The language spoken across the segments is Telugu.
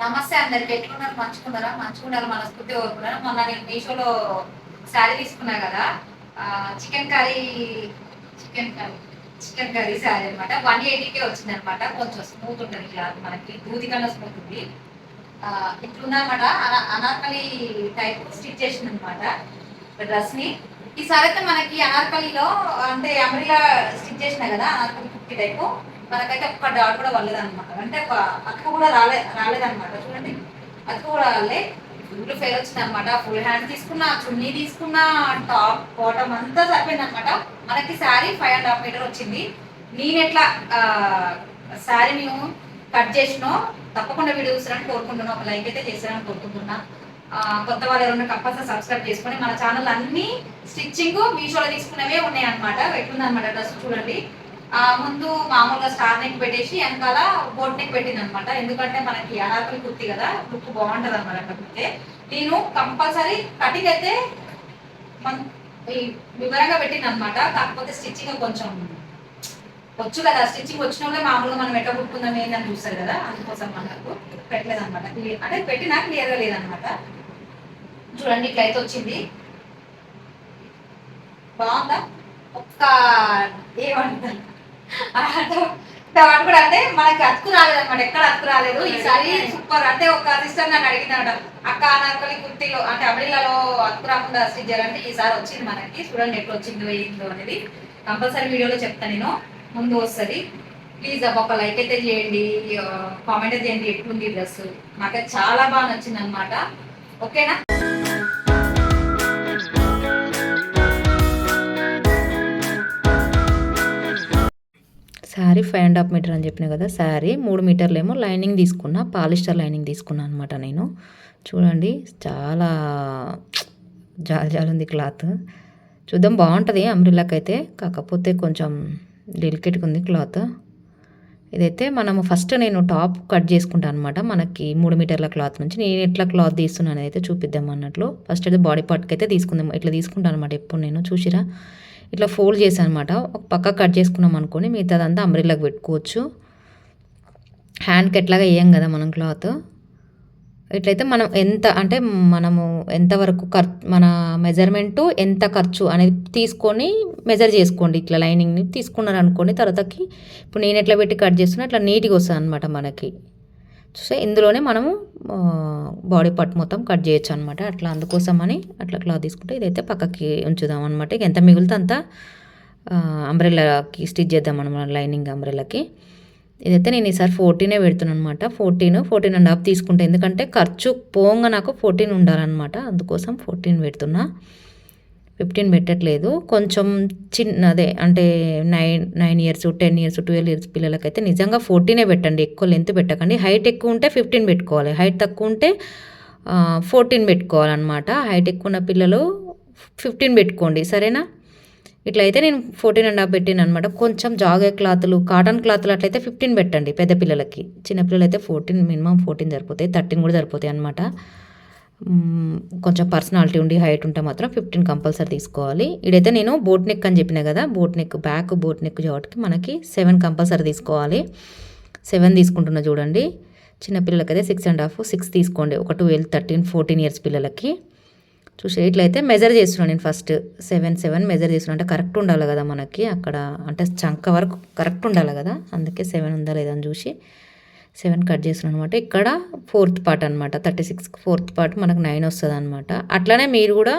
నమస్తే అందరికి, ఎట్లున్నారు? మంచుకున్నారా? మంచుకున్నారు మనస్ఫూర్తి కోరుకున్నారా. మొన్న నేను మీషోలో శారీ తీసుకున్నా కదా, chicken curry chicken curry chicken curry sari అనమాట. 180కే వచ్చింది అనమాట. కొంచెం స్మూత్ ఉంటుంది క్లాత్, మనకి దూది కన్నా స్మూత్ ఉంది. ఇట్లుందనమాట. అనార్కలి టైప్ స్టిచ్ చేసింది అనమాట డ్రెస్ ని. ఈసారి అయితే మనకి అనార్కలిలో అంటే అమరిలా స్టిచ్ చేసినా కదా, అనార్కలి కుర్తి టైపు, మనకైతే ఒక్క డాట్ కూడా అనమాట. అంటే ఒక అతుకు కూడా రాలేదన్నమాట. చూడండి, అతుకు కూడా రాలే. ఫుల్ ఫెయిల్ వచ్చింది అనమాట. ఫుల్ హ్యాండ్ తీసుకున్నా, చున్నీ తీసుకున్నా, టాప్ బాటమ్ అంతా సరిపోయింది అనమాట. మనకి శారీ 5.5 మీటర్ వచ్చింది. నేను ఎట్లా శారీ మేము కట్ చేసినో తప్పకుండా వీడియో చూసారని కోరుకుంటున్నాను. ఒక లైక్ అయితే చేశారని కోరుకుంటున్నా. కొత్త వాళ్ళు ఎవరైనా కంపల్సరీ సబ్స్క్రైబ్ చేసుకొని మన ఛానల్ అన్ని స్టిచ్చింగ్ మీషోలో తీసుకునేవే ఉన్నాయి అనమాట. ఎట్లుందనమాట డ్రెస్ చూడండి. ముందు మామూలుగా స్టార్ నెక్ పెట్టేసి వెనకాల బోట్ నెక్ పెట్టింది అనమాట. ఎందుకంటే మనకి అనార్కలి కుర్తి కదా, లుక్ బాగుంటది అనమాట అట్లా కుర్తే. నేను కంపల్సరీ కటింగ్ అయితే వివరంగా పెట్టింది అనమాట. కాకపోతే స్టిచ్చింగ్ కొంచెం వచ్చు కదా, స్టిచ్చింగ్ వచ్చిన వాళ్ళే మామూలుగా మనం ఎట్లా కుట్టుకుందాం ఏందని చూస్తారు కదా, అందుకోసం మనకు పెట్టలేదు అనమాట. అంటే పెట్టినా క్లియర్గా లేదనమాట. చూడండి, ఇట్లయితే వచ్చింది. బాగుందా? ఒక్క ఏమంటారు కూడా అంటే మనకి అతుకు రాలేదన్నమాట. ఎక్కడ అతుకు రాలేదు. ఈసారి సూపర్. అంటే ఒక సిస్టర్ నన్ను అడిగిందన్నమాట, అక్క అనార్కలి కుర్తిలో అంటే అమరిల్లాలో అతుకు రాకుండా స్టిచ్ చేయాలంటే ఈసారి వచ్చింది మనకి. చూడండి ఎట్లా వచ్చిందో ఏంటో అనేది కంపల్సరీ వీడియోలో చెప్తాను నేను, ముందు వస్తుంది. ప్లీజ్ ఒక లైక్ అయితే చేయండి, కామెంట్ అయితే చేయండి ఎట్లుంది డ్రెస్. నాకైతే చాలా బాగా నచ్చింది అనమాట. ఓకేనా? శారీ 5.5 మీటర్ అని చెప్పిన కదా, శారీ 3 మీటర్లు ఏమో లైనింగ్ తీసుకున్నా, పాలిస్టర్ లైనింగ్ తీసుకున్నా అనమాట నేను. చూడండి, చాలా జాలి ఉంది క్లాత్. చూద్దాం, బాగుంటుంది అంబ్రిల్లాకి అయితే. కాకపోతే కొంచెం డెలికేట్గా ఉంది క్లాత్. ఇదైతే మనము ఫస్ట్ నేను టాప్ కట్ చేసుకుంటాను అనమాట. మనకి 3 మీటర్ల క్లాత్ నుంచి నేను ఎట్లా క్లాత్ తీస్తున్నాను అయితే చూపిద్దాం అన్నట్లు. ఫస్ట్ అయితే బాడీ పార్ట్కి అయితే తీసుకుందాం. ఇట్లా తీసుకుంటాను అనమాట ఎప్పుడు నేను. చూసిరా, ఇట్లా ఫోల్డ్ చేశాను అనమాట. ఒక పక్క కట్ చేసుకున్నాం అనుకోని మిగతాదంతా అంబ్రెల్లాకి పెట్టుకోవచ్చు. హ్యాండ్కి ఎట్లాగా వేయం కదా మనం క్లాత్. ఇట్లయితే మనం ఎంత అంటే మనము ఎంతవరకు మన మెజర్మెంటు ఎంత ఖర్చు అనేది తీసుకొని మెజర్ చేసుకోండి. ఇట్లా లైనింగ్ని తీసుకున్నారు అనుకోండి, తర్వాతకి ఇప్పుడు నేను ఎట్లా పెట్టి కట్ చేస్తున్నా అట్లా నీట్గా వస్తుంది అనమాట మనకి. చూస్తే ఇందులోనే మనము బాడీ పార్ట్ మొత్తం కట్ చేయొచ్చు అనమాట. అట్లా అందుకోసమని అట్లా క్లాత్ తీసుకుంటే ఇదైతే పక్కకి ఉంచుదాం అనమాట. ఇక ఎంత మిగులుతో అంత అంబ్రెల్లాకి స్టిచ్ చేద్దాం అనమాట, లైనింగ్ అంబ్రెల్లాకి. ఇదైతే నేను ఈసారి 14 పెడుతున్నాను అనమాట. 14.5 తీసుకుంటే, ఎందుకంటే ఖర్చు పోంగా నాకు 14 ఉండాలన్నమాట. అందుకోసం 14 పెడుతున్నా, 15 పెట్టట్లేదు. కొంచెం చిన్నదే అంటే 9 ఇయర్స్ 10 ఇయర్స్ 12 ఇయర్స్ పిల్లలకైతే నిజంగా 14 పెట్టండి. ఎక్కువ లెంత్ పెట్టకండి. హైట్ ఎక్కువ ఉంటే 15 పెట్టుకోవాలి, హైట్ తక్కువ ఉంటే 14 పెట్టుకోవాలన్నమాట. హైట్ ఎక్కువ ఉన్న పిల్లలు 15 పెట్టుకోండి, సరేనా? ఇట్లయితే నేను 14.5 పెట్టాను అనమాట. కొంచెం జాగే క్లాతులు, కాటన్ క్లాతులు అట్లయితే 15 పెట్టండి పెద్ద పిల్లలకి. చిన్నపిల్లలు అయితే 14, మినిమం 14 సరిపోతాయి, 13 కూడా సరిపోతాయి అనమాట. కొంచెం పర్సనాలిటీ ఉండి హైట్ ఉంటే మాత్రం 15 కంపల్సరీ తీసుకోవాలి. ఇదైతే నేను బోట్ నెక్ అని చెప్పిన కదా, boat neck back boat neck కాబట్టి మనకి 7 కంపల్సరీ తీసుకోవాలి. 7 తీసుకుంటున్నా చూడండి. చిన్నపిల్లలకైతే 6.5, 6 తీసుకోండి. ఒక 12, 13, 14 ఇయర్స్ పిల్లలకి. చూసి ఇట్లయితే మెజర్ చేస్తున్నాను నేను. ఫస్ట్ 7 మెజర్ చేస్తున్నాను. అంటే కరెక్ట్ ఉండాలి కదా మనకి అక్కడ, అంటే చంక వరకు కరెక్ట్ ఉండాలి కదా, అందుకే 7 ఉందా లేదని చూసి 7 కట్ చేస్తున్నాను అనమాట. ఇక్కడ 4th పార్ట్ అనమాట, 36 4th పార్ట్ మనకు 9 వస్తుంది అనమాట. అట్లనే మీరు కూడా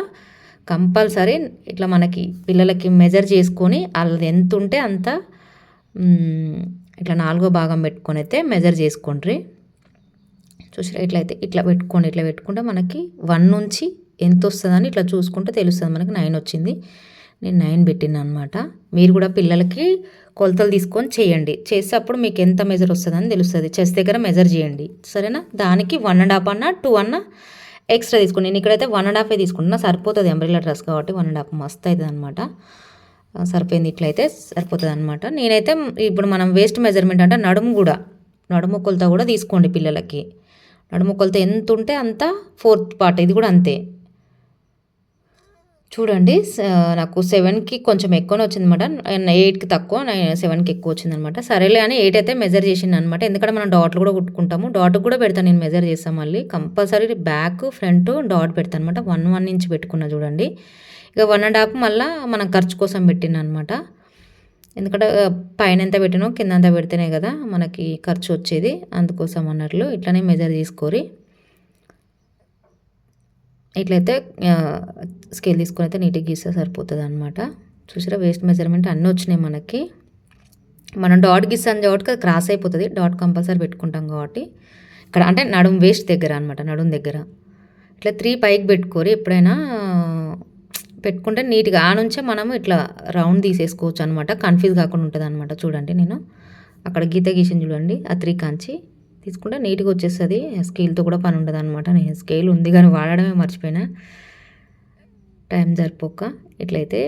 కంపల్సరీ ఇట్లా మనకి పిల్లలకి మెజర్ చేసుకొని వాళ్ళది ఎంత ఉంటే అంత ఇట్లా 4వ భాగం పెట్టుకొని అయితే మెజర్ చేసుకోండి. చూసారా, ఇట్లయితే ఇట్లా పెట్టుకోండి. ఇట్లా పెట్టుకుంటే మనకి 1 నుంచి ఎంత వస్తుందని ఇట్లా చూసుకుంటే తెలుస్తుంది. మనకి 9 వచ్చింది, నేను 9 పెట్టినా అనమాట. మీరు కూడా పిల్లలకి కొలతలు తీసుకొని చేయండి. చేస్తే అప్పుడు మీకు ఎంత మెజర్ వస్తుందని తెలుస్తుంది. చెస్ట్ దగ్గర మెజర్ చేయండి, సరేనా? దానికి 1.5 అన్న 2 అన్న ఎక్స్ట్రా తీసుకోండి. నేను ఇక్కడైతే 1.5 తీసుకుంటున్నా, సరిపోతుంది. అంబ్రెల్లా డ్రెస్ కాబట్టి 1.5 మస్తు అవుతుంది అనమాట. సరిపోయింది, ఇట్లయితే సరిపోతుంది అనమాట. నేనైతే ఇప్పుడు మనం వేస్ట్ మెజర్మెంట్ అంటే నడుము కొలత కూడా తీసుకోండి పిల్లలకి. నడుము కొలత ఎంత ఉంటే అంత 4th పార్ట్ ఇది కూడా అంతే. చూడండి నాకు 7కి కొంచెం ఎక్కువనే వచ్చిందనమాట. 8కి తక్కువ 7కి ఎక్కువ వచ్చిందనమాట. సరేలే అని 8 అయితే మెజర్ చేసిండనమాట. ఎందుకంటే మనం డాట్లు కూడా కుట్టుకుంటాము. డాట్‌కి కూడా పెడతాను నేను మెజర్ చేస్తా మళ్ళీ. కంపల్సరీ బ్యాక్, ఫ్రంట్ డాట్ పెడతాను అనమాట. 1 ఇంచ్ పెట్టుకున్నా చూడండి. ఇక 1 ½ మళ్ళా మనం ఖర్చు కోసం పెట్టిననమాట. ఎందుకంటే పైన ఎంత పెట్టినో కింద అంత పెడితేనే కదా మనకి ఖర్చు వచ్చేది. అందుకోసం అన్నట్లు ఇట్లనే మెజర్ చేసుకోరి. ఇట్లయితే స్కేల్ తీసుకొని అయితే నీట్గా గీస్తే సరిపోతుంది అనమాట. చూసారా వేస్ట్ మెజర్మెంట్ అన్నీ వచ్చినాయి మనకి. మనం డాట్ గీస్తాం కాబట్టి అది క్రాస్ అయిపోతుంది. డాట్ కంపల్సరీ పెట్టుకుంటాం కాబట్టి ఇక్కడ అంటే వేస్ట్ దగ్గర అనమాట, నడుం దగ్గర ఇట్లా 3 పైకి పెట్టుకోరి. ఎప్పుడైనా పెట్టుకుంటే నీట్గా ఆ నుంచే మనము ఇట్లా రౌండ్ తీసేసుకోవచ్చు అనమాట. కన్ఫ్యూజ్ కాకుండా ఉంటుంది అనమాట. చూడండి నేను అక్కడ గీత గీసిన చూడండి, ఆ 3 కాంచి తీసుకుంటే నీట్గా వచ్చేస్తుంది. స్కేల్తో కూడా పని ఉండదు అనమాట. నేను స్కేల్ ఉంది కానీ వాడడమే మర్చిపోయినా టైం సరిపోక. ఇట్లయితే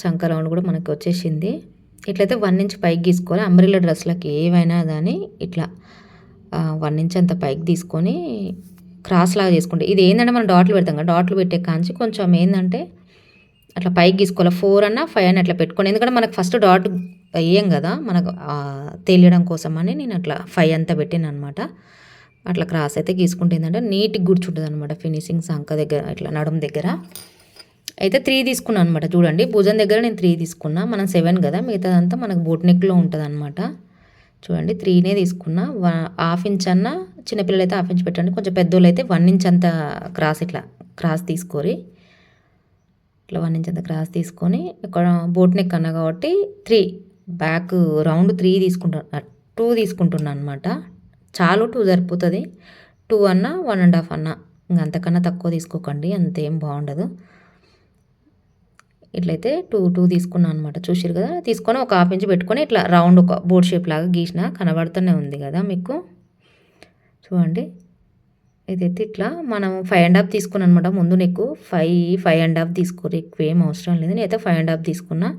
చంక రౌండ్ కూడా మనకి వచ్చేసింది. ఇట్లయితే 1 ఇంచ్ పైకి గీసుకోవాలి. అంబ్రెల్లా డ్రెస్లకి ఏవైనా కానీ ఇట్లా 1 ఇంచ్ అంత పైకి తీసుకొని క్రాస్ లాగా చేసుకుంటే ఇది ఏంటంటే మనం డాట్లు పెడతాం కదా, డాట్లు పెట్టే కాంచి కొంచెం ఏంటంటే అట్లా పైకి గీసుకోవాలి. 4 అన్నా 5 అన్నా అట్లా పెట్టుకోండి. ఎందుకంటే మనకు ఫస్ట్ డాట్ వేయం కదా, మనకు తెలియడం కోసం అని నేను అట్లా 5 అంతా పెట్టాను అనమాట. అట్లా క్రాస్ అయితే గీసుకుంటే ఏంటంటే నీట్గా కూర్చుంటుంది అనమాట. ఫినిషింగ్ సంక దగ్గర ఇట్లా నడుం దగ్గర అయితే 3 తీసుకున్నాను అనమాట. చూడండి భుజం దగ్గర నేను 3 తీసుకున్నా. మనం 7 కదా, మిగతాదంతా మనకు బోట్ నెక్లో ఉంటుంది అనమాట. చూడండి 3నే తీసుకున్నా. 1/2 ఇంచ్ అన్న, చిన్నపిల్లలు అయితే 1/2 ఇంచ్ పెట్టండి. కొంచెం పెద్దోళ్ళు అయితే 1 ఇంచ్ అంత క్రాస్ ఇట్లా క్రాస్ తీసుకోరి. ఇట్లా 1 ఇంచ్ అంత క్రాస్ తీసుకొని ఇక్కడ బోట్ నెక్ అన్నా కాబట్టి 3 బ్యాక్ రౌండ్ 3 తీసుకుంటున్నా, 2 తీసుకుంటున్నాను అనమాట. చాలు 2 సరిపోతుంది. 2 అన్నా 1.5 అన్నా, ఇంక అంతకన్నా తక్కువ తీసుకోకండి, అంతేం బాగుండదు. ఇట్లయితే 2 తీసుకున్నాను అనమాట. చూసిరు కదా, తీసుకొని ఒక 1/2 ఇంచ్ పెట్టుకొని ఇట్లా రౌండ్ ఒక బోర్డ్ షేప్ లాగా గీసిన కనబడుతూనే ఉంది కదా మీకు. చూడండి ఇదైతే ఇట్లా మనం 5.5 తీసుకున్నాను అనమాట. ముందు నీకు 5.5 తీసుకోరు, ఎక్కువ ఏం అవసరం లేదు. నేనైతే 5.5 తీసుకున్నా.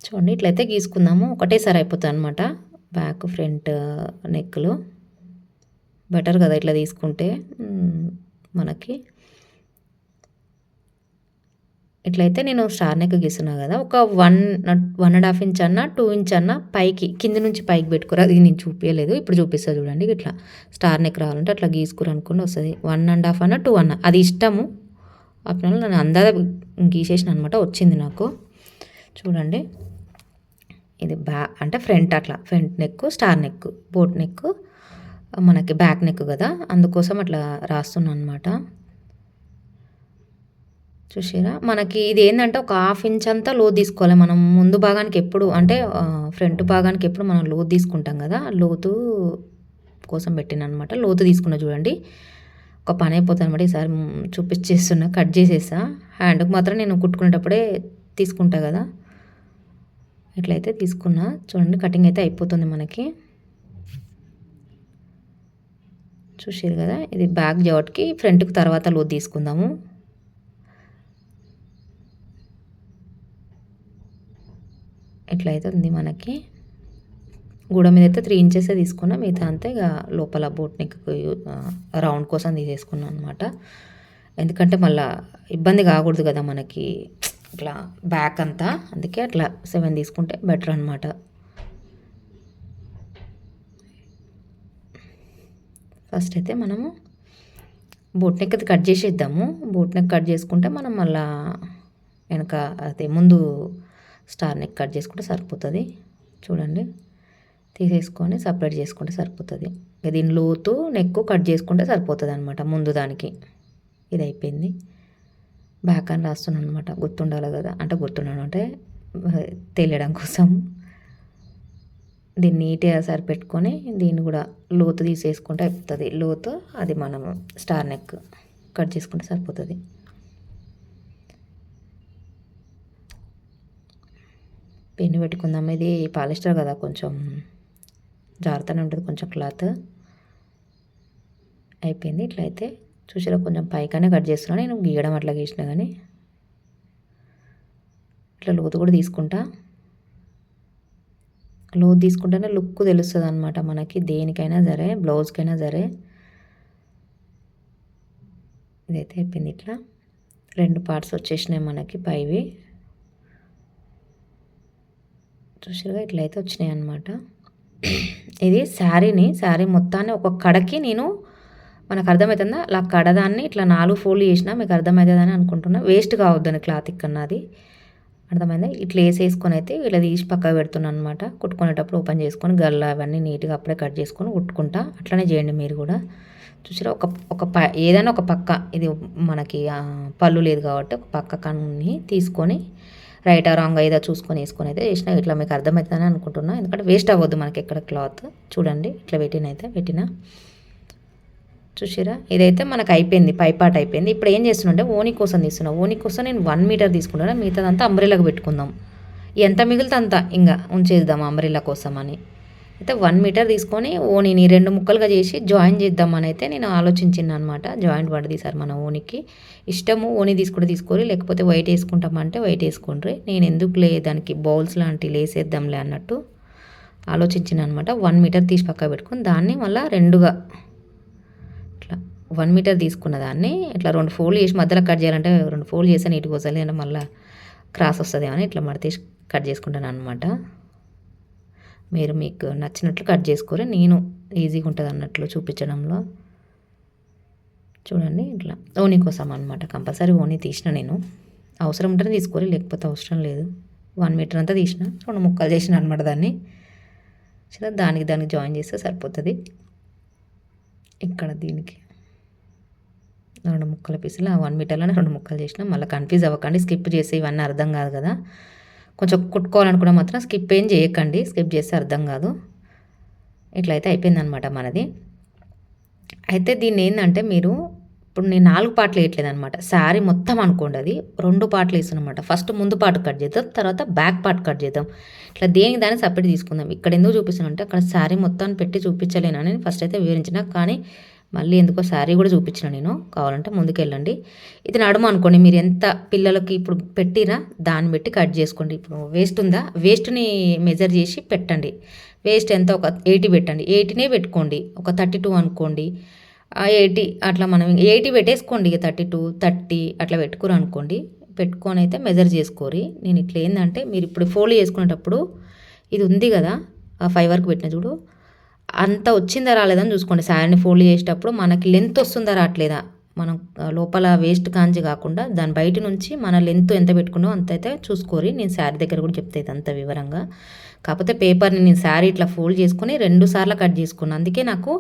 చూడండి ఇట్లయితే గీసుకుందాము. ఒకటేసారి అయిపోతుంది అనమాట. బ్యాక్ ఫ్రంట్ నెక్లు బెటర్ కదా ఇట్లా తీసుకుంటే మనకి. ఇట్లయితే నేను స్టార్ నెక్ గీస్తున్నా కదా, ఒక 1.5 ఇంచ్ అన్నా 2 ఇంచ్ అన్నా పైకి కింద నుంచి పైకి పెట్టుకోరు. అది నేను చూపించలేదు, ఇప్పుడు చూపిస్తా చూడండి. ఇట్లా స్టార్ నెక్ రావాలంటే అట్లా గీసుకురు అనుకుని వస్తుంది. 1.5 అన్నా 2 అన్నా అది ఇష్టము. అప్పుడు నేను అందాద గీసేసిన అనమాట, వచ్చింది నాకు. చూడండి ఇది అంటే ఫ్రంట్ అట్లా front neck, star neck, boat neck మనకి బ్యాక్ నెక్ కదా, అందుకోసం అట్లా రాస్తున్నాను అనమాట. చూసారా మనకి ఇది ఏంటంటే ఒక 1/2 ఇంచ్ అంతా లోతు తీసుకోవాలి మనం. ముందు భాగానికి ఎప్పుడు అంటే ఫ్రంట్ భాగానికి ఎప్పుడు మనం లోతు తీసుకుంటాం కదా, లోతు కోసం పెట్టిన అనమాట. లోతు తీసుకున్నా చూడండి, ఒక పని అయిపోతుంది అనమాట. ఈసారి చూపించేస్తున్నా, కట్ చేసేసా. హ్యాండ్కి మాత్రం నేను కుట్టుకునేటప్పుడే తీసుకుంటా కదా. ఇట్లయితే తీసుకున్నా చూడండి, కటింగ్ అయితే అయిపోతుంది మనకి. చూసారు కదా, ఇది బ్యాక్ జాట్కి ఫ్రంట్కి తర్వాత లోతు తీసుకుందాము. ఇట్లయితే ఉంది మనకి. గూడ మీద అయితే 3 ఇంచెస్ తీసుకున్నా, మిగతా అంతా ఇక లోపల బోట్ నెక్ రౌండ్ కోసం తీసేసుకున్నాను అనమాట. ఎందుకంటే మళ్ళీ ఇబ్బంది కాకూడదు కదా మనకి ఇట్లా బ్యాక్ అంతా, అందుకే అట్లా 7 తీసుకుంటే బెటర్ అనమాట. ఫస్ట్ అయితే మనము బోట్ నెక్ అది కట్ చేసేద్దాము. బోట్ నెక్ కట్ చేసుకుంటే మనం మళ్ళా వెనక అదే ముందు స్టార్ నెక్ కట్ చేసుకుంటే సరిపోతుంది. చూడండి తీసేసుకొని సపరేట్ చేసుకుంటే సరిపోతుంది. దీని లోతు నెక్ కట్ చేసుకుంటే సరిపోతుంది అనమాట. ముందు దానికి ఇది అయిపోయింది. బ్యాక్ అని రాస్తున్నాను అనమాట, గుర్తుండాలి కదా, అంటే గుర్తుండడం అంటే తెలియడం కోసం. దీన్ని నీట్గా సరిపెట్టుకొని దీన్ని కూడా లోతు తీసేసుకుంటే అయిపోతుంది. లోతు అది మనము స్టార్ నెక్ కట్ చేసుకుంటే సరిపోతుంది. పెన్ను పెట్టుకుందాం. ఇది పాలిస్టర్ కదా, కొంచెం జాగ్రత్తనే ఉంటుంది కొంచెం క్లాత్. అయిపోయింది. ఇట్లయితే చూసారా కొంచెం పైకనే కట్ చేస్తున్నా నేను, గీయడం అట్లా గీసినా కానీ ఇట్లా లోతు కూడా తీసుకుంటా. లోతు తీసుకుంటేనే లుక్ తెలుస్తుంది అనమాట మనకి, దేనికైనా సరే బ్లౌజ్కైనా సరే. ఇదైతే అయిపోయింది. ఇట్లా 2 పార్ట్స్ వచ్చేసినాయి మనకి పైవి. చూసారుగా ఇట్లయితే వచ్చినాయి అన్నమాట. ఇది శారీ మొత్తాన్ని ఒక కడకి నేను మనకు అర్థమవుతుందా, అలా కడదాన్ని ఇట్లా 4 ఫోల్డ్ చేసినా మీకు అర్థమవుతుందని అనుకుంటున్నా. వేస్ట్ కావద్దని క్లాత్ ఇక్కడది అర్థమైందా. ఇట్లా వేసేసుకొని అయితే ఇలా తీసి పక్కకు పెడుతున్నాను అనమాట. కుట్టుకునేటప్పుడు ఓపెన్ చేసుకొని గల్ల అవన్నీ నీట్గా అప్పుడే కట్ చేసుకొని కుట్టుకుంటా. అట్లనే చేయండి మీరు కూడా. చూసారా ఏదైనా ఒక పక్క, ఇది మనకి పళ్ళు లేదు కాబట్టి ఒక పక్క కన్ని తీసుకొని రైట్ ఆ రాంగ్ ఏదో చూసుకొని వేసుకొని అయితే వేసినా ఇట్లా మీకు అర్థమవుతుందని అనుకుంటున్నా. ఎందుకంటే వేస్ట్ అవ్వద్దు మనకి ఎక్కడ క్లాత్. చూడండి ఇట్లా పెట్టిన చూసారా, ఇదైతే మనకు అయిపోయింది, పై పార్ట్ అయిపోయింది. ఇప్పుడు ఏం చేస్తున్నా ఓని కోసం తీస్తున్నా. ఓని కోసం నేను 1 మీటర్ తీసుకుంటున్నా. మిగతాదంతా అంబ్రెల్లాగా పెట్టుకుందాం. ఎంత మిగిలితే అంత ఇంకా ఉంచేద్దాం అంబ్రెల్లా కోసం అని అయితే 1 మీటర్ తీసుకొని ఓనిని 2 ముక్కలుగా చేసి జాయిన్ చేద్దామని అయితే నేను ఆలోచించిన అనమాట. జాయింట్ పడదీసారు మన ఓనికి. ఇష్టము ఓని తీసుకోరు, లేకపోతే వైట్ వేసుకుంటామంటే వైట్ వేసుకోండి. నేను ఎందుకు దానికి బౌల్స్ లాంటివి లేసేద్దాంలే అన్నట్టు ఆలోచించిన అనమాట. 1 మీటర్ తీసి పక్క పెట్టుకొని దాన్ని మళ్ళీ 2గా ఇట్లా 1 మీటర్ తీసుకున్న దాన్ని ఇట్లా 2 ఫోల్డ్ చేసి మధ్యలో కట్ చేయాలంటే 2 ఫోల్డ్ చేస్తే నీట్గా వస్తుంది, అంటే మళ్ళీ క్రాస్ వస్తుంది అని ఇట్లా మడత కట్ చేసుకుంటాను అనమాట. మీరు మీకు నచ్చినట్లు కట్ చేసుకోరు, నేను ఈజీగా ఉంటుంది అన్నట్లు చూపించడంలో. చూడండి ఇట్లా ఓని కోసం అనమాట. కంపల్సరీ ఓని తీసిన నేను. అవసరం ఉంటేనే తీసుకోరు, లేకపోతే అవసరం లేదు. 1 మీటర్ అంతా తీసిన, 2 ముక్కలు చేసిన అనమాట దాన్ని. సరే దానికి జాయిన్ చేస్తే సరిపోతుంది. ఇక్కడ దీనికి 2 ముక్కల పీసులు, ఆ 1 మీటర్లోనే 2 ముక్కలు చేసిన. మళ్ళీ కన్ఫ్యూజ్ అవ్వకండి, స్కిప్ చేసి ఇవన్నీ అర్థం కాదు కదా. కొంచెం కుట్టుకోవాలనుకున్న మాత్రం స్కిప్ ఏం చేయకండి, స్కిప్ చేస్తే అర్థం కాదు. ఇట్లయితే అయిపోయిందనమాట మనది. అయితే దీన్ని ఏంటంటే మీరు ఇప్పుడు నేను 4 పార్ట్లు వేయట్లేదనమాట. శారీ మొత్తం అనుకోండి, అది 2 పార్ట్లు వేస్తున్నమాట. ఫస్ట్ ముందు పార్ట్ కట్ చేద్దాం, తర్వాత బ్యాక్ పార్ట్ కట్ చేద్దాం. ఇట్లా దేనికి దాన్ని సపరేట్ తీసుకుందాం. ఇక్కడ ఎందుకు చూపిస్తానంటే అక్కడ శారీ మొత్తాన్ని పెట్టి చూపించలేనని ఫస్ట్ అయితే వివరించిన, కానీ మళ్ళీ ఎందుకో శారీ కూడా చూపించిన నేను. కావాలంటే ముందుకెళ్ళండి. ఇది నడుము అనుకోండి, మీరు ఎంత పిల్లలకి ఇప్పుడు పెట్టిరా దాన్ని బట్టి కట్ చేసుకోండి. ఇప్పుడు వేస్ట్ ఉందా, వేస్ట్ని మెజర్ చేసి పెట్టండి. వేస్ట్ ఎంత, ఒక 80 పెట్టండి. 80నే పెట్టుకోండి. ఒక 32 అనుకోండి, 80 అట్లా మనం 80 పెట్టేసుకోండి. ఇక 32, 30 అట్లా పెట్టుకోరు అనుకోండి. పెట్టుకొని అయితే మెజర్ చేసుకోరి. నేను ఇట్లా ఏంటంటే మీరు ఇప్పుడు ఫోల్డ్ చేసుకునేటప్పుడు ఇది ఉంది కదా, ఆ 5 వరకు పెట్టిన చూడు, అంత వచ్చిందా రాలేదని చూసుకోండి. శారీని ఫోల్డ్ చేసేటప్పుడు మనకి లెంత్ వస్తుందా రావట్లేదా, మనం లోపల వేస్ట్ కాంచి కాకుండా దాని బయట నుంచి మన లెంత్ ఎంత పెట్టుకున్నామో అంత అయితే చూసుకోరి. నేను శారీ దగ్గర కూడా చెప్తాయి అంత వివరంగా. కాకపోతే పేపర్ని నేను శారీ ఇట్లా ఫోల్డ్ చేసుకొని 2 సార్లు కట్ చేసుకున్నాను. అందుకే నాకు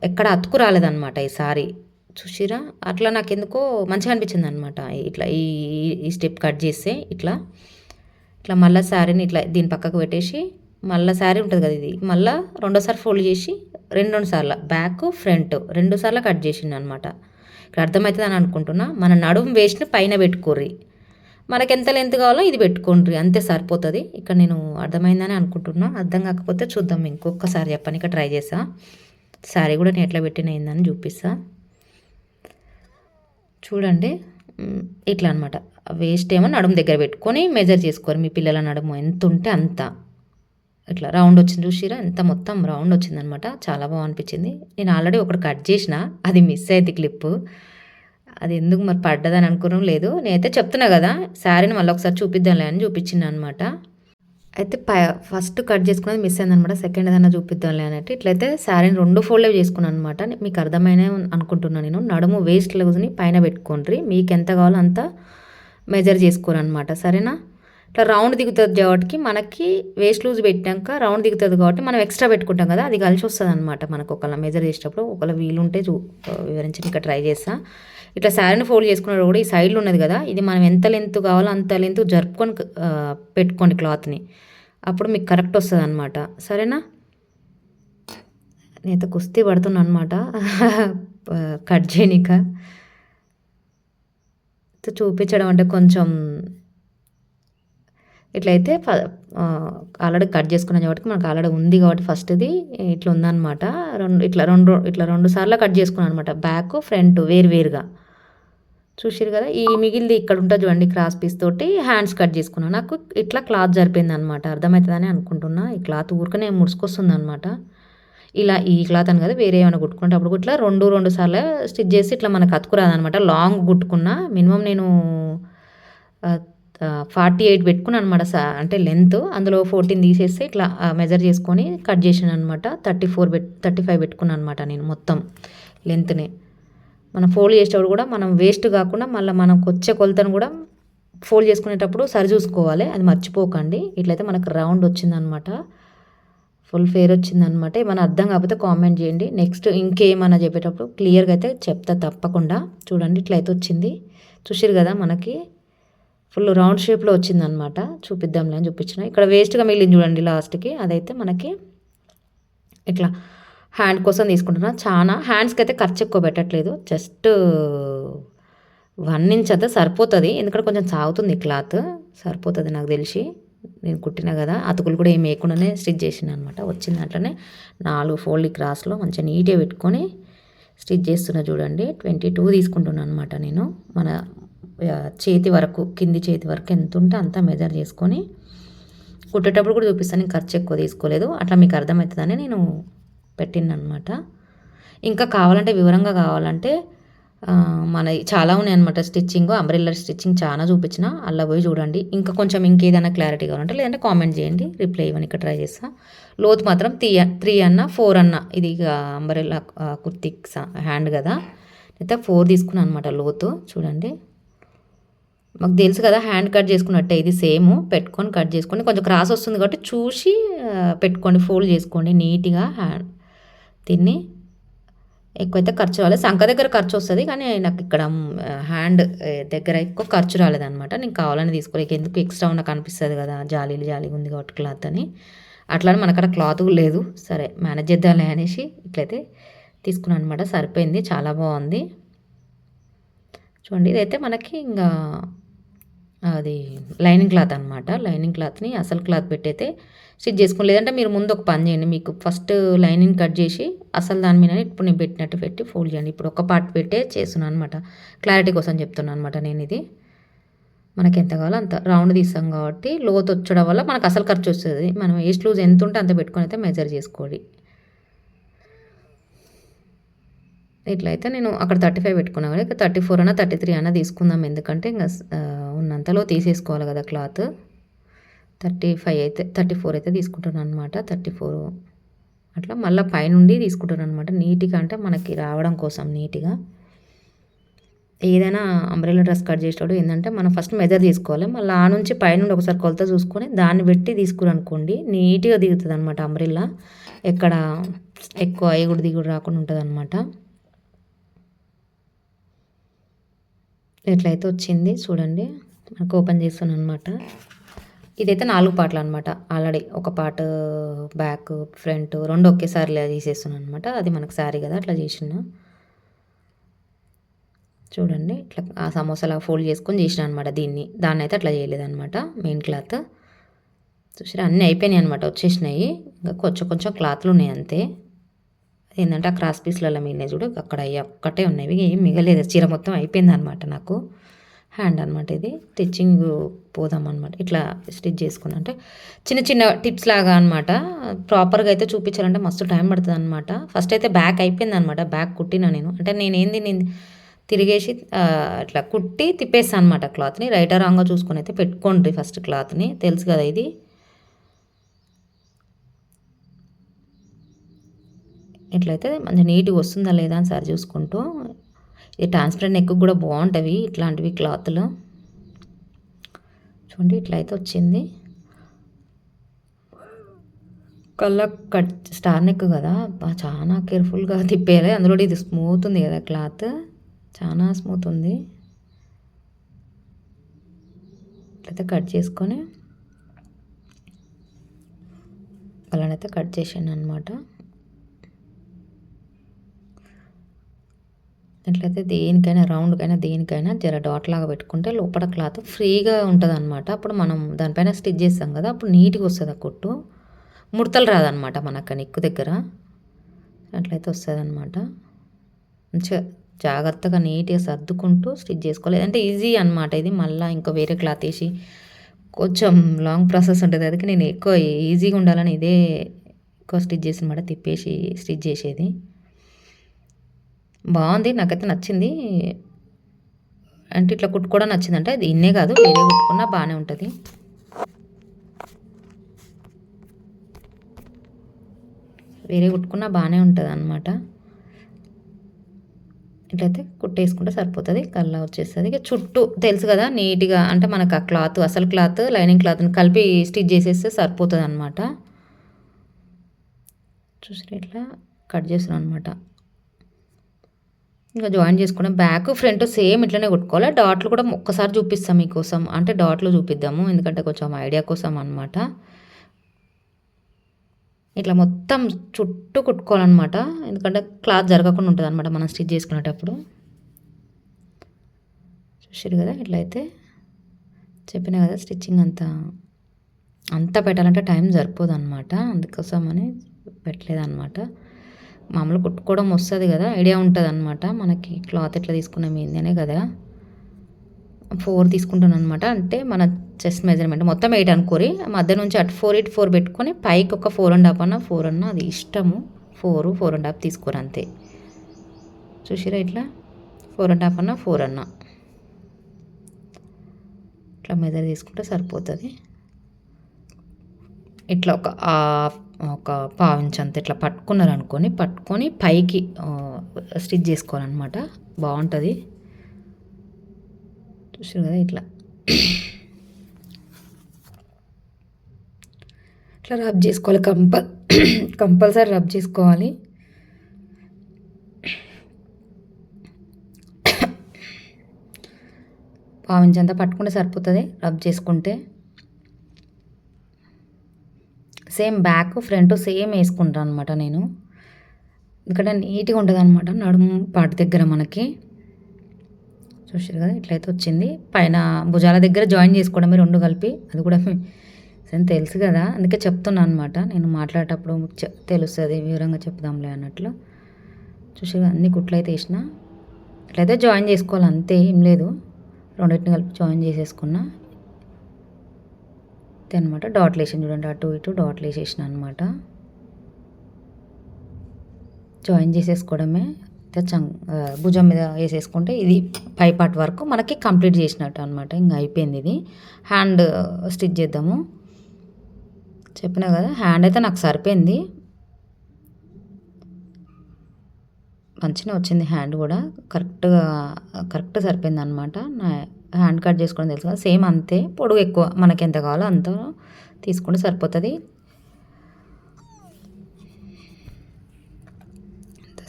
ఎక్కడ అతుకు రాలేదన్నమాట ఈ సారీ. చూసిరా, అట్లా నాకు ఎందుకో మంచిగా అనిపించింది అనమాట. ఇట్లా ఈ స్టెప్ కట్ చేస్తే ఇట్లా మళ్ళీ శారీని ఇట్లా దీని పక్కకు పెట్టేసి మళ్ళీ శారీ ఉంటుంది కదా, ఇది మళ్ళీ 2వ సారి ఫోల్డ్ చేసి 2 సార్లు బ్యాక్ ఫ్రంట్ 2 సార్లు కట్ చేసింది అనమాట. ఇక్కడ అర్థమవుతుంది అని అనుకుంటున్నా. మన నడుము వేస్ట్ని పైన పెట్టుకోర్రి, మనకి ఎంత లెంత్ కావాలో ఇది పెట్టుకోండి, అంతే సరిపోతుంది. ఇక్కడ నేను అర్థమైందని అనుకుంటున్నా. అర్థం కాకపోతే చూద్దాం, ఇంకొకసారి చెప్పాను. ఇక్కడ ట్రై చేసా. శారీ కూడా నేను ఎట్లా పెట్టినయిందని చూపిస్తా. చూడండి ఇట్లా అనమాట. వేస్ట్ ఏమో నడుము దగ్గర పెట్టుకొని మెజర్ చేసుకోరు. మీ పిల్లల నడుము ఎంత ఉంటే అంత ఇట్లా రౌండ్ వచ్చింది. చూసిరా, ఎంత మొత్తం రౌండ్ వచ్చిందనమాట. చాలా బాగా అనిపించింది. నేను ఆల్రెడీ ఒకటి కట్ చేసిన, అది మిస్ అయింది క్లిప్పు. అది ఎందుకు మరి పడ్డదని అనుకోవడం లేదు. నేనైతే చెప్తున్నా కదా, శారీని మళ్ళీ ఒకసారి చూపిద్దాంలే అని చూపించింది అనమాట. అయితే ఫస్ట్ కట్ చేసుకున్నది మిస్ అయిందనమాట. సెకండ్ ఏదైనా చూపిద్దాంలే అన్నట్టు ఇట్లయితే శారీని 2 ఫోల్డ్ చేసుకున్నాను అనమాట. మీకు అర్థమైన అనుకుంటున్నాను నేను. నడుము వేస్ట్ లూజ్ని పైన పెట్టుకోండి. మీకు ఎంత కావాలో అంత మెజర్ చేసుకోరు అనమాట. సరేనా. ఇట్లా రౌండ్ దిగుతుంది కాబట్టి మనకి వేస్ట్ లూజ్ పెట్టాక రౌండ్ దిగుతుంది కాబట్టి మనం ఎక్స్ట్రా పెట్టుకుంటాం కదా, అది కలిసి వస్తుంది అనమాట మనకు. ఒకవేళ మెజర్ చేసేటప్పుడు ఒకవేళ వీలుంటే వివరించి ఇక్కడ ట్రై చేస్తా. ఇట్లా శారీని ఫోల్డ్ చేసుకున్నప్పుడు కూడా ఈ సైడ్లో ఉన్నది కదా, ఇది మనం ఎంత లెంత్ కావాలో అంత లెంత్ జరుపుకొని పెట్టుకోండి క్లాత్ని. అప్పుడు మీకు కరెక్ట్ వస్తుంది అనమాట. సరేనా. నేనైతే కుస్తీ పడుతున్నా అనమాట కట్ చేయనిక. చూపించడం అంటే కొంచెం ఇట్లయితే ఆల్రెడీ కట్ చేసుకున్నాం కాబట్టి మనకు ఆల్రెడీ ఉంది కాబట్టి ఫస్ట్ది ఇట్లా ఉందన్నమాట. ఇట్లా రెండు సార్లు కట్ చేసుకున్నాను అనమాట. బ్యాక్ ఫ్రంట్ వేరుగా చూసిరు కదా. ఈ మిగిలిది ఇక్కడ ఉంటుంది చూడండి, క్రాస్ పీస్ తోటి హ్యాండ్స్ కట్ చేసుకున్నాను. నాకు ఇట్లా క్లాత్ జరిపోయింది అనమాట. అర్థమవుతుందని అనుకుంటున్నా. ఈ క్లాత్ ఊరికనే ముడుచుకొస్తుంది అనమాట. ఇలా ఈ క్లాత్ అని కదా వేరే ఏమైనా కుట్టుకుంటే అప్పుడు ఇట్లా రెండు సార్లు స్టిచ్ చేసి ఇట్లా మనకు అతుకురాదనమాట. లాంగ్ కుట్టుకున్నా మినిమం నేను 48 పెట్టుకున్నాను అనమాట. అంటే లెంత్ అందులో 14 తీసేస్తే ఇట్లా మెజర్ చేసుకొని కట్ చేసాను అనమాట. 35 పెట్టుకున్నాను అనమాట నేను మొత్తం లెంత్ని. మనం ఫోల్డ్ చేసేటప్పుడు కూడా మనం వేస్ట్ కాకుండా మళ్ళీ మనకు వచ్చే కొలతను కూడా ఫోల్డ్ చేసుకునేటప్పుడు సరి చూసుకోవాలి, అది మర్చిపోకండి. ఇట్లయితే మనకు రౌండ్ వచ్చిందనమాట, ఫుల్ ఫేర్ వచ్చిందనమాట. ఏమైనా అర్థం కాకపోతే కామెంట్ చేయండి. నెక్స్ట్ ఇంకేమైనా చెప్పేటప్పుడు క్లియర్గా అయితే చెప్తా తప్పకుండా. చూడండి ఇట్లయితే వచ్చింది, చూసిరు కదా మనకి ఫుల్ రౌండ్ షేప్లో వచ్చిందనమాట. చూపిద్దాంలే అని చూపించిన. ఇక్కడ వేస్ట్గా మిగిలింది చూడండి లాస్ట్కి, అదైతే మనకి ఇట్లా హ్యాండ్ కోసం తీసుకుంటున్నా. చాలా హ్యాండ్స్కి అయితే ఖర్చు ఎక్కువ పెట్టట్లేదు, జస్ట్ 1 ఇంచ్ అంతా సరిపోతుంది. ఎందుకంటే కొంచెం సాగుతుంది క్లాత్, సరిపోతుంది నాకు తెలిసి. నేను కుట్టినా కదా, అతుకులు కూడా ఏమి వేయకుండానే స్టిచ్ చేసిన అనమాట. వచ్చిన దాంట్లోనే 4 ఫోల్డ్ క్రాస్లో మంచిగా నీట్గా పెట్టుకొని స్టిచ్ చేస్తున్నా. చూడండి 22 తీసుకుంటున్నాను అనమాట నేను. మన చేతి వరకు, కింది చేతి వరకు ఎంత ఉంటే అంతా మెజర్ చేసుకొని కుట్టేటప్పుడు కూడా చూపిస్తాను. నేను ఖర్చు ఎక్కువ తీసుకోలేదు, అట్లా మీకు అర్థమవుతుందని నేను పెట్టినమాట. ఇంకా కావాలంటే వివరంగా కావాలంటే మన చాలా ఉన్నాయన్నమాట స్టిచ్చింగ్, అంబ్రెల్లా స్టిచ్చింగ్ చాలా చూపించిన, అలా పోయి చూడండి. ఇంకా కొంచెం ఇంకేదైనా క్లారిటీ కావాలంటే లేదంటే కామెంట్ చేయండి, రిప్లై ఇవ్వని ఇక్కడ ట్రై చేస్తా. లోతు మాత్రం 3 అన్న 4 అన్న, ఇది ఇక అంబ్రెల్లా కుర్తీ హ్యాండ్ కదా, అయితే 4 తీసుకున్నాను అనమాట లోతు. చూడండి మాకు తెలుసు కదా హ్యాండ్ కట్ చేసుకున్నట్టే, ఇది సేమ్ పెట్టుకొని కట్ చేసుకొని కొంచెం క్రాస్ వస్తుంది కాబట్టి చూసి పెట్టుకోండి, ఫోల్డ్ చేసుకోండి నీట్గా. దీన్ని ఎక్కువైతే ఖర్చు రాలేదు, సంఖ దగ్గర ఖర్చు వస్తుంది కానీ నాకు ఇక్కడ హ్యాండ్ దగ్గర ఎక్కువ ఖర్చు రాలేదనమాట. నేను కావాలని తీసుకోలేక, ఎందుకు ఎక్స్ట్రా నాకు అనిపిస్తుంది కదా, జాలీగా ఉంది కాబట్టి క్లాత్ అని. అట్లానే మనకక్కడ క్లాత్ లేదు, సరే మేనేజ్ చేద్దాంలే అనేసి ఇట్లయితే తీసుకున్నాను అనమాట. సరిపోయింది, చాలా బాగుంది. చూడండి ఇదైతే మనకి ఇంకా అది లైనింగ్ క్లాత్ అనమాట. లైనింగ్ క్లాత్ని అసలు క్లాత్ పెట్టయితే స్టిచ్ చేసుకుని, లేదంటే మీరు ముందు ఒక పని చేయండి, మీకు ఫస్ట్ లైనింగ్ కట్ చేసి అసలు దాని మీద ఇప్పుడు నేను పెట్టినట్టు పెట్టి ఫోల్డ్ చేయండి. ఇప్పుడు ఒక పార్ట్ పెట్టే చేస్తున్నాను అనమాట, క్లారిటీ కోసం చెప్తున్నాను అనమాట నేను. ఇది మనకి ఎంత కావాలో అంత రౌండ్ తీస్తాం కాబట్టి లోతు వచ్చడం వల్ల మనకు అసలు ఖర్చు వస్తుంది. మనం వేస్ట్ లూజ్ ఎంత ఉంటే అంత పెట్టుకొని అయితే మెజర్ చేసుకోండి. ఇట్లయితే నేను అక్కడ 35 పెట్టుకున్నాను కదా, ఇక 34 అన్నా 33 అన్నా తీసుకుందాం, ఎందుకంటే ఇంకా ఉన్నంతలో తీసేసుకోవాలి కదా క్లాత్. 34 అయితే తీసుకుంటున్నాను అనమాట. 34 అట్లా మళ్ళీ పైనుండి తీసుకుంటున్నాను అనమాట, నీట్గా అంటే మనకి రావడం కోసం నీట్గా. ఏదైనా అంబ్రెల్లా డ్రెస్ కట్ చేసేటప్పుడు ఏంటంటే మనం ఫస్ట్ మెజర్ తీసుకోవాలి, మళ్ళీ ఆ నుంచి పైనుండి ఒకసారి కొలత చూసుకొని దాన్ని పెట్టి తీసుకురనుకోండి, నీట్గా దిగుతుంది అనమాట అంబ్రెల్లా. ఎక్కడ ఎక్కువ ఎగుడు దిగుడు రాకుండా ఉంటుంది అనమాట. ఎట్లయితే వచ్చింది చూడండి, మనకు ఓపెన్ చేస్తున్నాను అనమాట. ఇదైతే 4 పార్ట్లు అనమాట. ఆల్రెడీ ఒక పార్ట్ బ్యాక్ ఫ్రంట్ 2 ఒకేసారి తీసేస్తున్నాను అనమాట. అది మనకు శారీ కదా, అట్లా చేసిన. చూడండి ఇట్లా ఆ సమోసాలా ఫోల్డ్ చేసుకొని చేసిన అనమాట. దాన్ని అయితే అట్లా చేయలేదన్నమాట. మెయిన్ క్లాత్ చూసారా, అన్నీ అయిపోయినాయి అనమాట, వచ్చేసినాయి. ఇంకా కొంచెం క్లాత్లు ఉన్నాయి అంతే. ఏంటంటే ఆ క్రాస్ పీస్లలో మిగిలినాయి చూడు, అక్కడ ఒక్కటే ఉన్నాయి, ఏం మిగలేదు. చీర మొత్తం అయిపోయింది అనమాట నాకు. హ్యాండ్ అనమాట ఇది. స్టిచ్చింగ్ పోదాం అనమాట, ఇట్లా స్టిచ్ చేసుకుని అంటే చిన్న టిప్స్ లాగా అనమాట. ప్రాపర్గా అయితే చూపించాలంటే మస్తు టైం పడుతుంది అనమాట. ఫస్ట్ అయితే బ్యాక్ అయిపోయింది అనమాట, బ్యాక్ కుట్టినా నేను. అంటే నేను తిరిగేసి ఇట్లా కుట్టి తిప్పేస్తాను అనమాట క్లాత్ని. రైట్ రాంగ్గా చూసుకొని అయితే పెట్టుకోండి ఫస్ట్ క్లాత్ని, తెలుసు కదా ఇది. ఇట్లయితే మంచి నీట్గా వస్తుందా లేదా అని సరి చూసుకుంటూ. ఇది ట్రాన్స్పరెంట్ నెక్ కూడా బాగుంటుంది ఇట్లాంటివి క్లాత్లు. చూడండి ఇట్లయితే వచ్చింది. కళ్ళ కట్ స్టార్ నెక్ కదా, చాలా కేర్ఫుల్గా తిప్పేయాలి. అందులో ఇది స్మూత్ ఉంది కదా క్లాత్, చాలా స్మూత్ ఉంది. ఇట్లయితే కట్ చేసుకొని కళ్ళనైతే కట్ చేసాను అనమాట. ఇట్లయితే దేనికైనా రౌండ్కైనా దేనికైనా జర డాట్ లాగా పెట్టుకుంటే లోపల క్లాత్ ఫ్రీగా ఉంటుంది అనమాట. అప్పుడు మనం దానిపైన స్టిచ్ చేస్తాం కదా, అప్పుడు నీట్గా వస్తుంది ఆ కుట్టు, ముడతలు రాదనమాట మనకు నెక్ దగ్గర. అట్లయితే వస్తుంది అనమాట. మంచిగా జాగ్రత్తగా నీట్గా సర్దుకుంటూ స్టిచ్ చేసుకోవాలి. లేదంటే ఈజీ అనమాట ఇది. మళ్ళీ ఇంకా వేరే క్లాత్ వేసి కొంచెం లాంగ్ ప్రాసెస్ ఉంటుంది. అందుకే నేను ఎక్కువ ఈజీగా ఉండాలని ఇదే ఎక్కువ స్టిచ్ చేసిన మాట తిప్పేసి స్టిచ్ చేసేది. బాగుంది, నాకైతే నచ్చింది. అంటే ఇట్లా కుట్టుకోవడం నచ్చిందంటే అది ఇన్నే కాదు, వేరే కుట్టుకున్నా బాగానే ఉంటుంది. వేరే కుట్టుకున్నా బాగానే ఉంటుంది అన్నమాట. ఇట్లయితే కుట్టేసుకుంటే సరిపోతుంది. కల్లా వచ్చేస్తుంది. ఇక చుట్టూ తెలుసు కదా నీట్గా, అంటే మనకు ఆ క్లాత్, అసలు క్లాత్ లైనింగ్ క్లాత్ని కలిపి స్టిచ్ చేసేస్తే సరిపోతుంది అనమాట. చూసారు ఇట్లా కట్ చేస్తున్నాను అనమాట. ఇంకా జాయిన్ చేసుకున్నాం. బ్యాక్ ఫ్రంట్ సేమ్ ఇట్లనే కుట్టుకోవాలి. డాట్లు కూడా ఒక్కసారి చూపిస్తాం మీకోసం, అంటే డాట్లు చూపిద్దాము ఎందుకంటే కొంచెం ఐడియా కోసం అనమాట. ఇట్లా మొత్తం చుట్టూ కుట్టుకోవాలన్నమాట, ఎందుకంటే క్లాత్ జరగకుండా ఉంటుంది అనమాట మనం స్టిచ్ చేసుకునేటప్పుడు. చూసారు కదా, ఇట్లయితే చెప్పిన కదా స్టిచ్చింగ్ అంతా పెట్టాలంటే టైం సరిపోదు అనమాట, అందుకోసమని పెట్టలేదన్నమాట. మామూలు కుట్టుకోవడం వస్తుంది కదా, ఐడియా ఉంటుంది అనమాట మనకి. క్లాత్ ఎట్లా తీసుకున్నాం ఏందనే కదా. 4 తీసుకుంటాను అనమాట, అంటే మన చెస్ట్ మెజర్మెంట్ మొత్తం 8 అనుకోరి, మధ్య నుంచి అటు 4 ఇటు 4 పెట్టుకొని పైకి ఒక 4.5 అన్న 4 అన్న అది ఇష్టము. 4.5 తీసుకోరు అంతే. చూసిరా ఇట్లా 4.5 అన్న 4 అన్న ఇట్లా మెజర్ తీసుకుంటే సరిపోతుంది. ఇట్లా ఒక పావించ్ అంత ఇట్లా పట్టుకొని పైకి స్టిచ్ చేసుకోవాలన్నమాట, బాగుంటుంది. చూసారు కదా ఇట్లా ఇట్లా రబ్ చేసుకోవాలి, కంపల్సరీ రబ్ చేసుకోవాలి. పావించ్ అంతా పట్టుకుంటే సరిపోతుంది రబ్ చేసుకుంటే. సేమ్ బ్యాక్ ఫ్రంట్ సేమ్ వేసుకుంటాను అనమాట నేను, ఎందుకంటే నీట్గా ఉంటుంది అనమాట నడుము పాటు దగ్గర మనకి. చూసారు కదా ఇట్లయితే వచ్చింది. పైన భుజాల దగ్గర జాయిన్ చేసుకోవడమే 2 కలిపి, అది కూడా తెలుసు కదా, అందుకే చెప్తున్నాను అనమాట. నేను మాట్లాడేటప్పుడు తెలుస్తుంది, వివరంగా చెప్దాంలే అన్నట్లు. చూసారు అన్ని కుట్లు అయితే వేసిన, ఇట్లయితే జాయిన్ చేసుకోవాలి అంతే, ఏం లేదు. రెండింటిని కలిపి జాయిన్ చేసేసుకున్నా అనమాట. డాట్లు వేసాను చూడండి, అటు ఇటు డాట్లు వేసేసిన అనమాట. జాయిన్ చేసేసుకోవడమే. భుజం మీద వేసేసుకుంటే ఇది పై పార్ట్ వరకు మనకి కంప్లీట్ చేసినట్టు అనమాట. ఇంకా అయిపోయింది. ఇది హ్యాండ్ స్టిచ్ చేద్దాము. చెప్పినా కదా హ్యాండ్ అయితే నాకు సరిపోయింది, మంచిగా వచ్చింది. హ్యాండ్ కూడా కరెక్ట్ సరిపోయింది అనమాట. నా హ్యాండ్ కట్ చేసుకోవడం తెలుసు కదా, సేమ్ అంతే. పొడుగు ఎక్కువ మనకి ఎంత కావాలో అంత తీసుకుంటే సరిపోతుంది.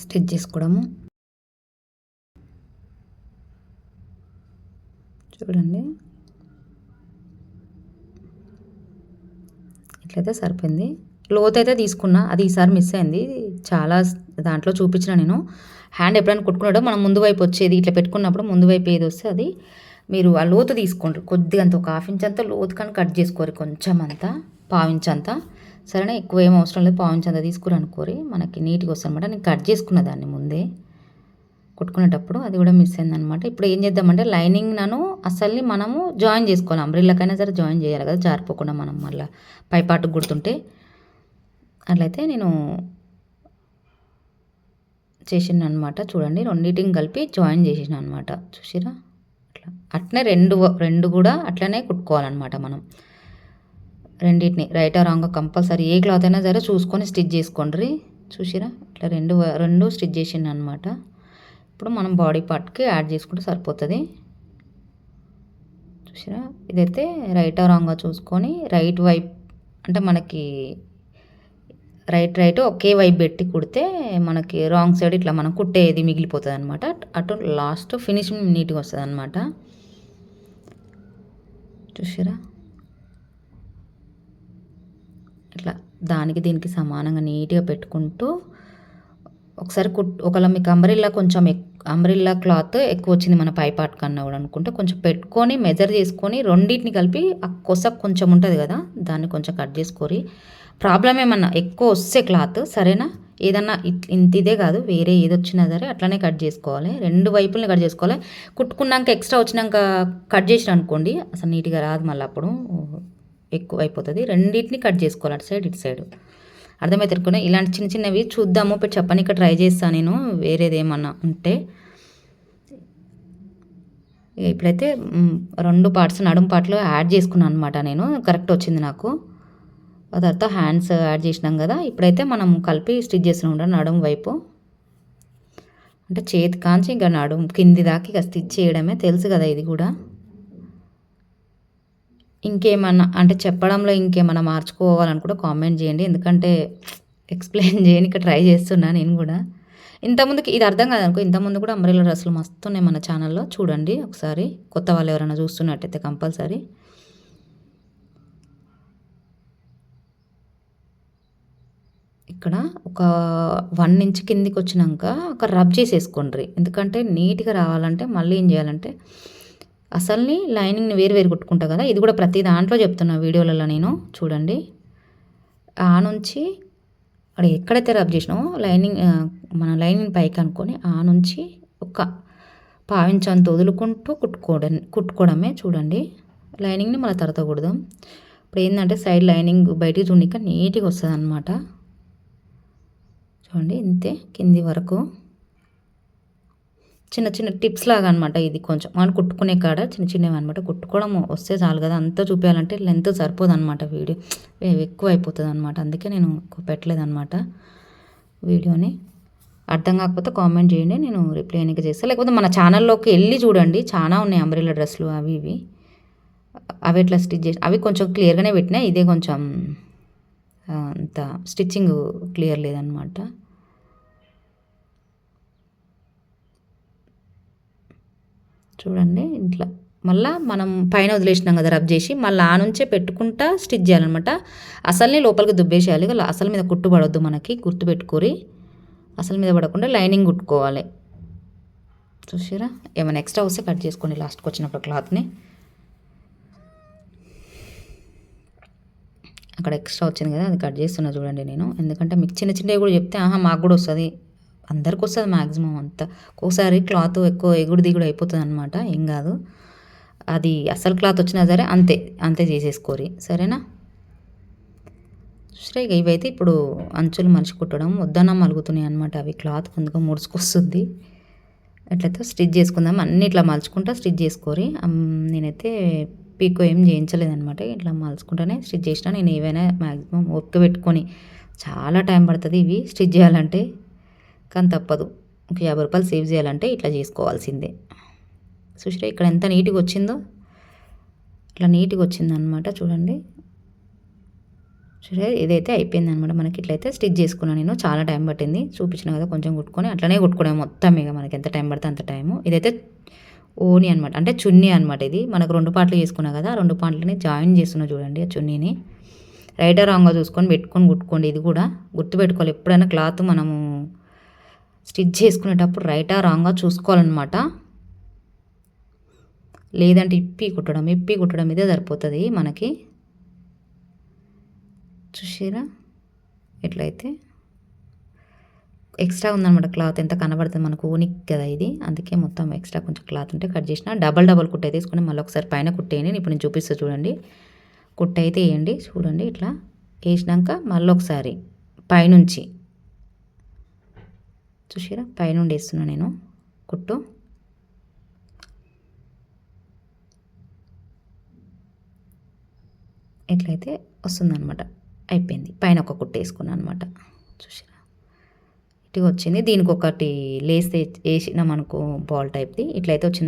స్టిచ్ చేసుకోవడము చూడండి, ఇట్లయితే సరిపోయింది. లోత్ అయితే తీసుకున్నా, అది ఈసారి మిస్ అయింది. చాలా దాంట్లో చూపించిన నేను. హ్యాండ్ ఎప్పుడైనా కుట్టుకున్నాడో మనం ముందు వైపు వచ్చేది ఇట్లా పెట్టుకున్నప్పుడు ముందు వైపు ఏది వస్తే అది మీరు ఆ లోతు తీసుకోండి. కొద్దిగా అంత 1/2 ఇంచ్ అంతా లోతు కానీ కట్ చేసుకోరు, కొంచెం అంతా 1/4 ఇంచ్ అంతా. సరేనా, ఎక్కువ ఏం అవసరం లేదు. 1/4 ఇంచ్ అంతా తీసుకుని అనుకోరి, మనకి నీట్గా వస్తుంది అనమాట. నేను కట్ చేసుకున్న దాన్ని ముందే కుట్టుకునేటప్పుడు, అది కూడా మిస్ అయిందనమాట. ఇప్పుడు ఏం చేద్దామంటే లైనింగ్ అసలు మనము జాయిన్ చేసుకోవాలి. అంబ్రిల్లాకైనా సరే జాయిన్ చేయాలి కదా, జారిపోకుండా మనం మళ్ళీ పైపాటుకు కుడుతుంటే. అట్లయితే నేను చేసిన అనమాట. చూడండి, రెండింటిని కలిపి జాయిన్ చేసిన అనమాట. చూసిరా అట్లా. అట్లనే రెండు కూడా అట్లనే కుట్టుకోవాలన్నమాట మనం. రెండింటిని రైట్ ఆ రాంగ్ కంపల్సరీ ఏ క్లాత్ అయినా సరే చూసుకొని స్టిచ్ చేసుకోండి. చూసిరా ఇట్లా రెండు స్టిచ్ చేసిన అనమాట. ఇప్పుడు మనం బాడీ పార్ట్కి యాడ్ చేసుకుంటే సరిపోతుంది. చూసిరా, ఇదైతే రైట్ ఆ రాంగ్గా చూసుకొని రైట్ వైపు, అంటే మనకి రైట్ ఒకే వైపు పెట్టి కుడితే మనకి రాంగ్ సైడ్ ఇట్లా మనం కుట్టేది మిగిలిపోతుంది అనమాట. అటు లాస్ట్ ఫినిషింగ్ నీట్గా వస్తుంది అనమాట. చూసారా, ఇట్లా దానికి దీనికి సమానంగా నీట్గా పెట్టుకుంటూ ఒకసారి ఒకవేళ మీకు అంబ్రిల్లా క్లాత్ ఎక్కువ వచ్చింది మన పై పార్ట్ కన్నా కూడా అనుకుంటే కొంచెం పెట్టుకొని మెజర్ చేసుకొని రెండింటిని కలిపి ఆ కొస కొంచెం ఉంటుంది కదా, దాన్ని కొంచెం కట్ చేసుకోరి. ప్రాబ్లం ఏమన్నా ఎక్కువ వస్తే క్లాత్ సరేనా, ఏదన్నా ఇదే కాదు వేరే ఏది వచ్చినా సరే అట్లనే కట్ చేసుకోవాలి. 2 వైపులని కట్ చేసుకోవాలి. కుట్టుకున్నాక ఎక్స్ట్రా వచ్చినాక కట్ చేసిన అనుకోండి అసలు నీట్గా రాదు, మళ్ళీ అప్పుడు ఎక్కువ అయిపోతుంది. రెండింటిని కట్ చేసుకోవాలి, అటు సైడ్ ఇటు సైడ్. అర్థమైతే అనుకున్నా ఇలాంటి చిన్న చిన్నవి చూద్దాము చెప్పని ఇక్కడ ట్రై చేస్తాను నేను వేరేది ఏమన్నా ఉంటే. ఇప్పుడైతే 2 పార్ట్స్ నడుము పార్ట్లు యాడ్ చేసుకున్నాను అనమాట నేను. కరెక్ట్ వచ్చింది నాకు. ఆ తర్వాత హ్యాండ్స్ యాడ్ చేసినాం కదా, ఇప్పుడైతే మనం కలిపి స్టిచ్ చేస్తున్నాం నడుము వైపు. అంటే చేతి కాంచి ఇంకా నడుము కింది దాకా ఇక స్టిచ్ చేయడమే, తెలుసు కదా ఇది కూడా. ఇంకేమన్నా అంటే చెప్పడంలో ఇంకేమన్నా మార్చుకోవాలని కూడా కామెంట్ చేయండి, ఎందుకంటే ఎక్స్ప్లెయిన్ చేయడానికి ట్రై చేస్తున్నా నేను కూడా. ఇంతకుముందుకి ఇది అర్థం కాదనుకో, ఇంతకుముందు కూడా అంబ్రెల్లా డ్రెస్సులు మస్తున్నాయి మన ఛానల్లో, చూడండి ఒకసారి. కొత్త వాళ్ళు ఎవరైనా చూస్తున్నట్టయితే కంపల్సరీ. ఇక్కడ ఒక 1 ఇంచ్ కిందికి వచ్చినాక ఒక రబ్ చేసేసుకోండి, ఎందుకంటే నీట్గా రావాలంటే. మళ్ళీ ఏం చేయాలంటే అసలుని లైనింగ్ని వేరు కుట్టుకుంటా కదా, ఇది కూడా ప్రతి దాంట్లో చెప్తున్నా వీడియోలలో నేను. చూడండి ఆ నుంచి అక్కడ ఎక్కడైతే రబ్ చేసినామో లైనింగ్, మన లైనింగ్ పైకి అనుకొని ఆ నుంచి ఒక పావించంత వదులుకుంటూ కుట్టుకోవడమే. చూడండి లైనింగ్ని మళ్ళీ తరతకూడదు. ఇప్పుడు ఏంటంటే సైడ్ లైనింగ్ బయటికి చూడక నీట్గా వస్తుంది అనమాట. చూడండి ఇంతే కింది వరకు. చిన్న చిన్న టిప్స్ లాగా అనమాట ఇది, కొంచెం మనం కుట్టుకునే కాడ చిన్న చిన్నవి అనమాట. కుట్టుకోవడం వస్తే చాలు కదా, అంతా చూపించాలంటే లెంత్ సరిపోదు అనమాట, వీడియో ఎక్కువ అయిపోతుంది అనమాట. అందుకే నేను ఎక్కువ పెట్టలేదు అనమాట వీడియోని. అర్థం కాకపోతే కామెంట్ చేయండి, నేను రిప్లై అనేది చేస్తాను. లేకపోతే మన ఛానల్లోకి వెళ్ళి చూడండి, చాలా ఉన్నాయి అంబ్రెల్లా డ్రెస్సులు అవి ఇవి. అవి ఎట్లా స్టిచ్ చేసి అవి కొంచెం క్లియర్గానే పెట్టినా, ఇదే కొంచెం అంత స్టిచ్చింగ్ క్లియర్ లేదనమాట. చూడండి ఇట్లా మళ్ళీ మనం పైన వదిలేసినాం కదా రబ్ చేసి, మళ్ళీ ఆ నుంచే పెట్టుకుంటా స్టిచ్ చేయాలన్నమాట. అసలుని లోపలికి దుబ్బేసేయాలి, అసలు మీద కుట్టు పడవద్దు మనకి, గుర్తుపెట్టుకోరి. అసలు మీద పడకుండా లైనింగ్ కుట్టుకోవాలి. చూసారా, ఏమైనా ఎక్స్ట్రా వస్తే కట్ చేసుకోండి లాస్ట్కి వచ్చినప్పుడు క్లాత్ని. అక్కడ ఎక్స్ట్రా వచ్చింది కదా, అది కట్ చేస్తున్నా చూడండి నేను. ఎందుకంటే మీకు చిన్న చిన్నవి కూడా చెప్తే మాకు కూడా వస్తుంది, అందరికి వస్తుంది మ్యాక్సిమం అంతా. ఒక్కోసారి క్లాత్ ఎక్కువ ఎగుడు దిగుడు అయిపోతుంది అనమాట, ఏం కాదు. అది అసలు క్లాత్ వచ్చినా సరే అంతే చేసేసుకోరి, సరేనా. సరే ఇవైతే ఇప్పుడు అంచులు మలిచి కుట్టడం వద్దన్నా మలుగుతున్నాయి అనమాట, అవి క్లాత్ కొంచెం ముడుచుకొస్తుంది. అట్లయితే స్టిచ్ చేసుకుందాం, అన్నీ ఇట్లా మలుచుకుంటా స్టిచ్ చేసుకోరి. నేనైతే పీకో ఏం చేయించలేదనమాట, ఇట్లా మలుచుకుంటానే స్టిచ్ చేసిన. నేను ఏవైనా మ్యాక్సిమం ఓపిక పెట్టుకొని, చాలా టైం పడుతుంది ఇవి స్టిచ్ చేయాలంటే, కానీ తప్పదు. ఒక 50 రూపాయలు సేవ్ చేయాలంటే ఇట్లా చేసుకోవాల్సిందే. చూసిరా ఇక్కడ ఎంత నీట్గా వచ్చిందో, ఇట్లా నీట్గా వచ్చిందనమాట. చూడండి చూడే ఇదైతే అయిపోయింది అనమాట మనకి. ఇట్లయితే స్టిచ్ చేసుకున్నాను నేను, చాలా టైం పట్టింది, చూపించిన కదా కొంచెం కుట్టుకొని అట్లనే కుట్టుకోవడం మొత్తం. ఇక మనకి ఎంత టైం పడితే అంత టైము. ఇదైతే ఓని అనమాట, అంటే చున్నీ అనమాట. ఇది మనకు 2 పార్ట్లు చేసుకున్నా కదా, 2 పార్ట్లని జాయిన్ చేస్తున్నా చూడండి. ఆ చున్నీని రైట్ రాంగ్గా చూసుకొని పెట్టుకొని కుట్టుకోండి. ఇది కూడా గుర్తుపెట్టుకోవాలి, ఎప్పుడైనా క్లాత్ మనము స్టిచ్ చేసుకునేటప్పుడు రైటా రాంగ్గా చూసుకోవాలన్నమాట. లేదంటే ఇప్పి కుట్టడం ఇదే సరిపోతుంది మనకి. చూసారా ఎట్లయితే ఎక్స్ట్రా ఉందన్నమాట క్లాత్, ఎంత కనబడుతుంది మనకు, ఊనికి కదా ఇది. అందుకే మొత్తం ఎక్స్ట్రా కొంచెం క్లాత్ ఉంటే కట్ చేసిన. డబల్ కుట్ట తీసుకుని మళ్ళీ ఒకసారి పైన కుట్టేయండి. ఇప్పుడు నేను చూపిస్తాను చూడండి. కుట్ట అయితే వేయండి, చూడండి ఇట్లా వేసినాక మళ్ళీ ఒకసారి పైనుంచి చూసారా, పైనుండి వేస్తున్నా నేను కుట్టు. ఎట్లయితే వస్తుందన్నమాట. అయిపోయింది, పైన ఒక కుట్టు వేసుకున్నాను అనమాట. చూసారా ఇటుగా వచ్చింది. దీనికి ఒకటి లేస్తే వేసినాం అనుకో బాల్ టైప్ది, ఇట్లయితే వచ్చింది.